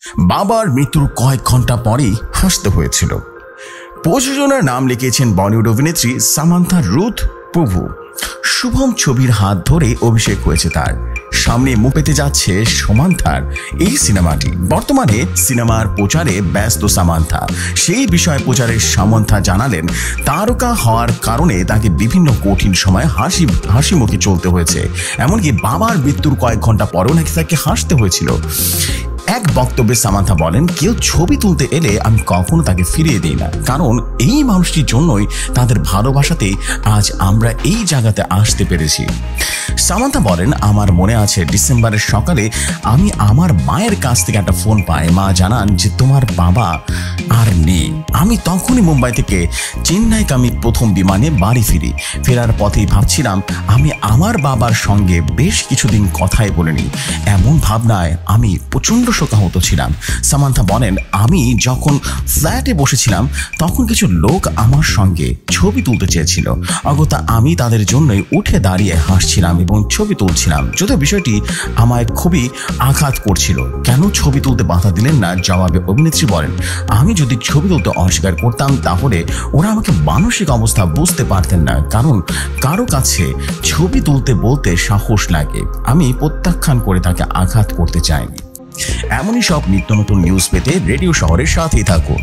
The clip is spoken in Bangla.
বাবার মৃত্যুর কয়েক ঘন্টা পরেই হাসতে হয়েছিল। প্রযোজনার নাম লিখেছেন বলিউড অভিনেত্রী সামান্থা রুথ প্রভু। শুভম ছবির হাত ধরে অভিষেক হয়েছে তার। সামনে মুখ পেতে যাচ্ছে সামান্থার এই সিনেমাটি। বর্তমানে সিনেমার প্রচারে ব্যস্ত সামান্থা। সেই বিষয়ে প্রচারের সামান্থা জানালেন, তারকা হওয়ার কারণে তাকে বিভিন্ন কঠিন সময় হাসি মুখে চলতে হয়েছে। এমনকি বাবার মৃত্যুর কয়েক ঘন্টা পরেও নাকি তাকে হাসতে হয়েছিল। এক বক্তব্যে সামান্থা বলেন, কেউ ছবি তুলতে এলে আমি কখনো তাকে ফিরিয়ে দিই না, কারণ এই মানুষটির জন্যই, তাদের ভালোবাসাতেই আজ আমরা এই জায়গাতে আসতে পেরেছি। সামান্থা বলেন, আমার মনে আছে ডিসেম্বরের সকালে আমি আমার মায়ের কাছ থেকে একটা ফোন পাই। মা জানান যে তোমার বাবা আর নেই। আমি তখনই মুম্বাই থেকে চেন্নাইগামী প্রথম বিমানে বাড়ি ফিরি। ফেরার পথেই ভাবছিলাম আমি আমার বাবার সঙ্গে বেশ কিছুদিন কথাই বলিনি। এমন ভাবনায় আমি প্রচণ্ড শোকাহত ছিলাম। সামান্থা বলেন, আমি যখন ফ্ল্যাটে বসেছিলাম তখন কিছু লোক আমার সঙ্গে ছবি তুলতে চেয়েছিল। অগত্যা আমি তাদের জন্যই উঠে দাঁড়িয়ে হাসছিলাম এবং ছবি তুলছিলাম। যদিও বিষয়টি আমায় খুবই আঘাত করছিল। কেন ছবি তুলতে বাধা দিলেন না? জবাবে অভিনেত্রী বলেন, আমি যদি ছবি তুলতে অস্বীকার করতাম তাহলে ওরা আমাকে মানসিক অবস্থা বুঝতে পারতেন না, কারণ কারো কাছে ছবি তুলতে বলতে সাহস লাগে। আমি প্রত্যাখ্যান করে তাকে আঘাত করতে চাইনি। এমনই সব নিত্য নতুন নিউজ পেতে রেডিও শহরের সাথেই থাকুন।